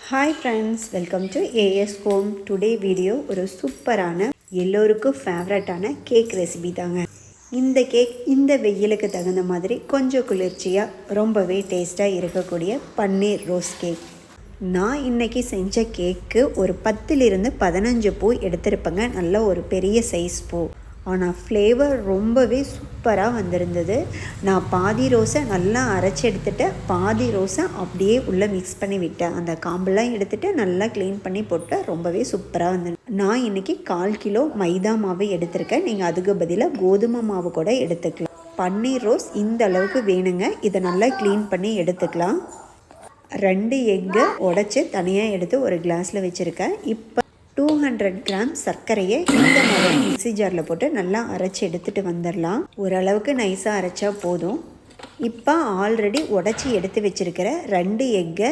Hi friends, welcome to as home. Today video ஒரு சூப்பரான எல்லோருக்கும் ஃபேவரட்டான கேக் ரெசிபி தாங்க. இந்த கேக் இந்த வெயிலுக்கு தகுந்த மாதிரி கொஞ்சம் குளிர்ச்சியாக ரொம்பவே டேஸ்ட்டாக இருக்கக்கூடிய பன்னீர் ரோஸ் கேக். நான் இன்றைக்கி செஞ்ச கேக்கு ஒரு 10லிருந்து 15 பூ எடுத்திருப்பேங்க. நல்ல ஒரு பெரிய சைஸ் பூ. ஆனால் ஃப்ளேவர் ரொம்பவே சூப்பராக வந்திருந்தது. நான் பாதி ரோஸை நல்லா அரைச்சி எடுத்துகிட்டு பாதி ரோஸை அப்படியே உள்ளே மிக்ஸ் பண்ணி விட்டேன். அந்த காம்பெல்லாம் எடுத்துகிட்டு நல்லா க்ளீன் பண்ணி போட்டு ரொம்பவே சூப்பராக வந்தது. நான் இன்றைக்கி 1/4 கிலோ மைதா மாவு எடுத்திருக்கேன். நீங்கள் அதுக்கு பதிலாக கோதுமை மாவு கூட எடுத்துக்கலாம். பன்னீர் ரோஸ் இந்த அளவுக்கு வேணுங்க. இதை நல்லா க்ளீன் பண்ணி எடுத்துக்கலாம். 2 எக்கை உடச்சி தனியாக எடுத்து ஒரு கிளாஸில் வச்சுருக்கேன். இப்போ 200 கிராம் சர்க்கரையை இந்த மாதிரி மிக்ஸி ஜாரில் போட்டு நல்லா அரைச்சி எடுத்துகிட்டு வந்துடலாம். ஓரளவுக்கு நைஸாக அரைச்சா போதும். இப்போ ஆல்ரெடி உடச்சி எடுத்து வச்சுருக்கிற 2 எக்கை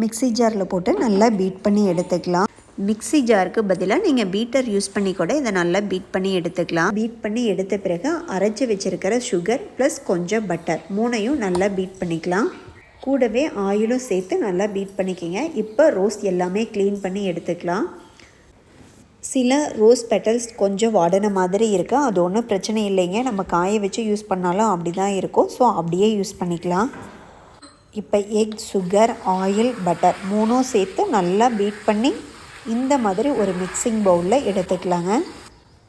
மிக்ஸி ஜாரில் போட்டு நல்லா பீட் பண்ணி எடுத்துக்கலாம். மிக்ஸி ஜாருக்கு பதிலாக நீங்கள் பீட்டர் யூஸ் பண்ணி கூட இதை நல்லா பீட் பண்ணி எடுத்துக்கலாம். பீட் பண்ணி எடுத்த பிறகு அரைச்சி வச்சுருக்கிற சுகர் ப்ளஸ் கொஞ்சம் பட்டர் 3ஐயும் நல்லா பீட் பண்ணிக்கலாம். கூடவே ஆயிலும் சேர்த்து நல்லா பீட் பண்ணிக்கோங்க. இப்போ ரோஸ் எல்லாமே க்ளீன் பண்ணி எடுத்துக்கலாம். சில ரோஸ் பெட்டல்ஸ் கொஞ்சம் வாடின மாதிரி இருக்குது. அது ஒன்றும் பிரச்சனை இல்லைங்க. நம்ம காய வச்சு யூஸ் பண்ணாலும் அப்படி தான் இருக்கும். ஸோ அப்படியே யூஸ் பண்ணிக்கலாம். இப்போ எக், சுகர், ஆயில், பட்டர் 3ம் சேர்த்து நல்லா பீட் பண்ணி இந்த மாதிரி ஒரு மிக்சிங் பவுலில் எடுத்துக்கலாங்க.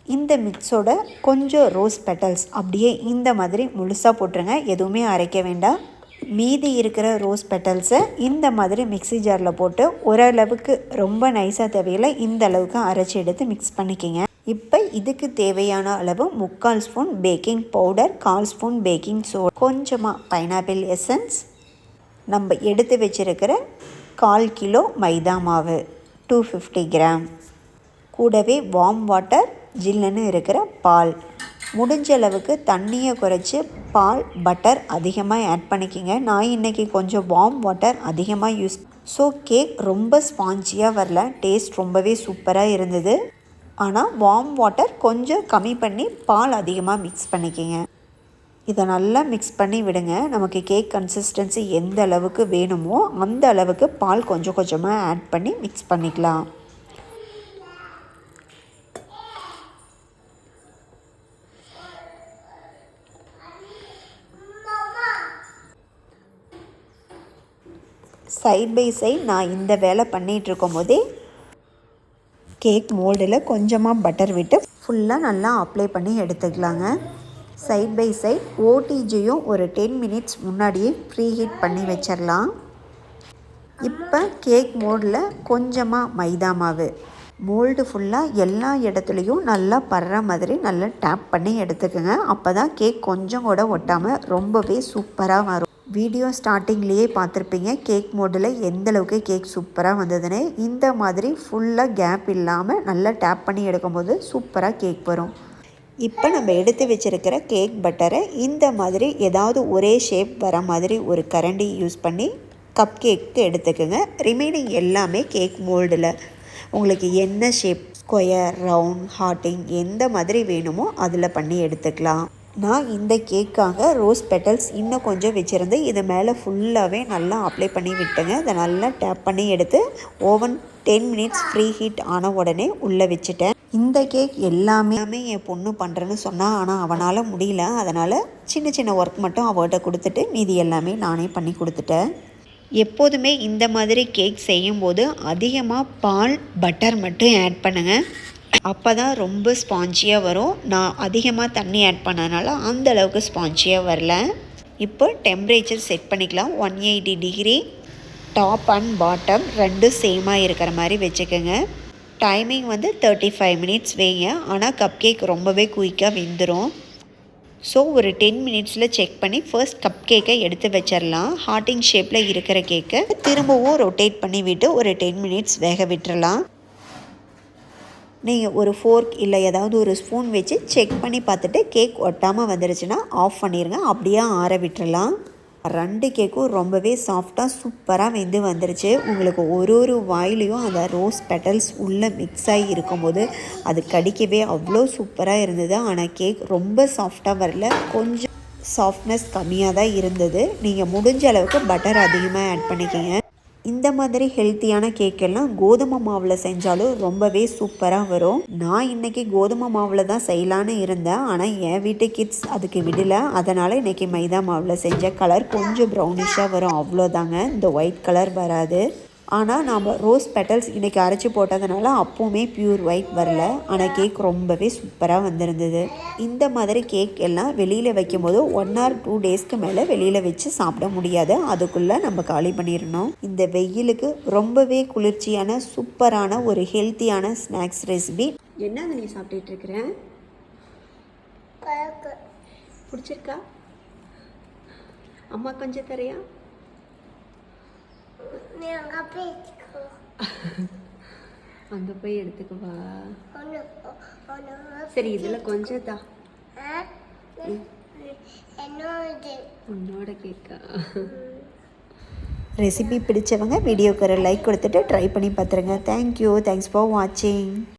இந்த மிக்ஸோட கொஞ்சம் ரோஸ் பெட்டல்ஸ் அப்படியே இந்த மாதிரி முழுசாக போட்டுருங்க. எதுவுமே அரைக்க வேண்டாம். மீதி இருக்கிற ரோஸ் பெட்டல்ஸை இந்த மாதிரி மிக்ஸி ஜாரில் போட்டு ஓரளவுக்கு ரொம்ப நைஸாக தேவையில்லை, இந்த அளவுக்கு அரைச்சி எடுத்து மிக்ஸ் பண்ணிக்கிங்க. இப்போ இதுக்கு தேவையான அளவு 3/4 spoon baking powder, 1/4 spoon baking soda, கொஞ்சமாக பைனாப்பிள் எசன்ஸ், நம்ம எடுத்து வச்சுருக்கிற 1/4 கிலோ மைதா மாவு 250 கிராம், கூடவே வார்ம் வாட்டர், ஜில்லுன்னு இருக்கிற பால். முடிஞ்ச அளவுக்கு தண்ணியை குறைச்சி பால், பட்டர் அதிகமாக ஆட் பண்ணிக்கிங்க. நான் இன்றைக்கி கொஞ்சம் வார்ம் வாட்டர் அதிகமாக யூஸ். ஸோ கேக் ரொம்ப ஸ்பாஞ்சியாக வரல. டேஸ்ட் ரொம்பவே சூப்பராக இருந்தது. ஆனால் வார்ம் வாட்டர் கொஞ்சம் கம்மி பண்ணி பால் அதிகமாக மிக்ஸ் பண்ணிக்கிங்க. இதை நல்லா மிக்ஸ் பண்ணி விடுங்க. நமக்கு கேக் கன்சிஸ்டன்சி எந்த அளவுக்கு வேணுமோ அந்த அளவுக்கு பால் கொஞ்சம் கொஞ்சமாக ஆட் பண்ணி மிக்ஸ் பண்ணிக்கலாம். சைட் பை சைட் நான் இந்த வேலை பண்ணிகிட்ருக்கும் போதே கேக் மோல்டில் கொஞ்சமாக பட்டர் விட்டு ஃபுல்லாக நல்லா அப்ளை பண்ணி எடுத்துக்கலாங்க. சைட் பை சைட் ஓடிஜியும் ஒரு 10 மினிட்ஸ் முன்னாடியே ப்ரீ ஹீட் பண்ணி வச்சிடலாம். இப்போ கேக் மோல்டில் கொஞ்சமாக மைதா மாவு மோல்டு ஃபுல்லாக எல்லா இடத்துலையும் நல்லா படுற மாதிரி நல்லா டேப் பண்ணி எடுத்துக்கோங்க. அப்போ தான் கேக் கொஞ்சம் கூட ஒட்டாமல் ரொம்பவே சூப்பராக வரும். வீடியோ ஸ்டார்டிங்லேயே பார்த்துருப்பீங்க கேக் மோடில் எந்தளவுக்கு கேக் சூப்பராக வந்ததுன்னு. இந்த மாதிரி ஃபுல்லாக கேப் இல்லாமல் நல்லா டேப் பண்ணி எடுக்கும்போது சூப்பராக கேக் வரும். இப்போ நம்ம எடுத்து வச்சுருக்கிற கேக் பட்டரை இந்த மாதிரி ஏதாவது ஒரே ஷேப் வர மாதிரி ஒரு கரண்டி யூஸ் பண்ணி கப் கேக்கு எடுத்துக்கோங்க. ரிமைனிங் எல்லாமே கேக் மோல்டில் உங்களுக்கு என்ன ஷேப், ஸ்கொயர், ரவுண்ட், ஹார்ட்டிங் எந்த மாதிரி வேணுமோ அதில் பண்ணி எடுத்துக்கலாம். நான் இந்த கேக்காக ரோஸ் பெட்டல்ஸ் இன்னும் கொஞ்சம் வச்சுருந்து இது மேலே ஃபுல்லாகவே நல்லா அப்ளை பண்ணி விட்டுங்க. அதை நல்லா டேப் பண்ணி எடுத்து ஓவன் 10 மினிட்ஸ் ஃப்ரீ ஹீட் ஆன உடனே உள்ளே வச்சுட்டேன். இந்த கேக் எல்லாமே என் பொண்ணு பண்ணுறேன்னு சொன்னால், ஆனால் அவனால் முடியல. அதனால் சின்ன சின்ன ஒர்க் மட்டும் அவர்கிட்ட கொடுத்துட்டு மீதி எல்லாமே நானே பண்ணி கொடுத்துட்டேன். எப்போதுமே இந்த மாதிரி கேக் செய்யும்போது அதிகமாக பால், பட்டர் மட்டும் ஆட் பண்ணுங்கள். அப்போ தான் ரொம்ப ஸ்பாஞ்சியாக வரும். நான் அதிகமாக தண்ணி ஆட் பண்ணதுனால அந்த அளவுக்கு ஸ்பாஞ்சியாக வரல. இப்போ டெம்பரேச்சர் செட் பண்ணிக்கலாம். 180 டிகிரி. டாப் அண்ட் பாட்டம் ரெண்டும் சேமாக இருக்கிற மாதிரி வச்சுக்கோங்க. டைமிங் வந்து 35 மினிட்ஸ் வைங்க. ஆனால் கப் கேக் ரொம்பவே குயிக்காக வெந்துடும். ஸோ ஒரு 10 மினிட்ஸில் செக் பண்ணி ஃபர்ஸ்ட் கப் கேக்கை எடுத்து வச்சிடலாம். ஹார்ட்டிங் ஷேப்பில் இருக்கிற கேக்கை திரும்பவும் ரொட்டேட் பண்ணி விட்டு ஒரு 10 மினிட்ஸ் வேக விட்டுறலாம். நீங்கள் ஒரு ஃபோர்க் இல்லை ஏதாவது ஒரு ஸ்பூன் வச்சு செக் பண்ணி பார்த்துட்டு கேக் ஒட்டாமல் வந்துடுச்சுன்னா ஆஃப் பண்ணிடுங்க. அப்படியே ஆற விட்டுறலாம். 2 கேக்கும் ரொம்பவே சாஃப்டாக சூப்பராக வெந்து வந்துருச்சு. உங்களுக்கு ஒரு வாயிலையும் அந்த ரோஸ் பெட்டல்ஸ் உள்ளே மிக்ஸ் ஆகி இருக்கும்போது அது கடிக்கவே அவ்வளோ சூப்பராக இருந்தது. ஆனால் கேக் ரொம்ப சாஃப்டாக வரல, கொஞ்சம் சாஃப்ட்னஸ் கம்மியாக தான் இருந்தது. நீங்கள் முடிஞ்ச அளவுக்கு பட்டர் அதிகமாக ஆட் பண்ணிக்கோங்க. இந்த மாதிரி ஹெல்த்தியான கேக் எல்லாம் கோதுமை மாவில் செஞ்சாலும் ரொம்பவே சூப்பராக வரும். நான் இன்னைக்கு கோதுமை மாவில் தான் செய்யலான்னு இருந்தேன், ஆனால் என் வீட்டு கிட்ஸ் அதுக்கு விடலை. அதனால் இன்னைக்கு மைதா மாவில் செஞ்ச கலர் கொஞ்சம் ப்ரௌனிஷாக வரும், அவ்வளோதாங்க. இந்த ஒயிட் கலர் வராது. ஆனால் நாம் ரோஸ் பெட்டல்ஸ் இன்றைக்கி அரைச்சி போட்டதுனால அப்போவுமே ப்யூர் ஒயிட் வரல. ஆனால் கேக் ரொம்பவே சூப்பராக வந்திருந்தது. இந்த மாதிரி கேக் எல்லாம் வெளியில் வைக்கும்போது 1 or 2 டேஸ்க்கு மேலே வெளியில் வச்சு சாப்பிட முடியாது. அதுக்குள்ளே நம்ம காலி பண்ணிடணும். இந்த வெயிலுக்கு ரொம்பவே குளிர்ச்சியான சூப்பரான ஒரு ஹெல்த்தியான ஸ்நாக்ஸ் ரெசிபி. என்ன நீ சாப்பிட்டுட்டு இருக்கிற? பிடிச்சிருக்கா? அம்மா கொஞ்சம் தரையா? அங்கே போய் எடுத்துக்குவா. சரி, இதில் கொஞ்சம் தான் உன்னோட கேக்கா. ரெசிபி பிடிச்சவங்க வீடியோக்கு ஒரு லைக் கொடுத்துட்டு ட்ரை பண்ணி பார்த்துருங்க. தேங்க்யூ. தேங்க்ஸ் ஃபார் வாட்சிங்.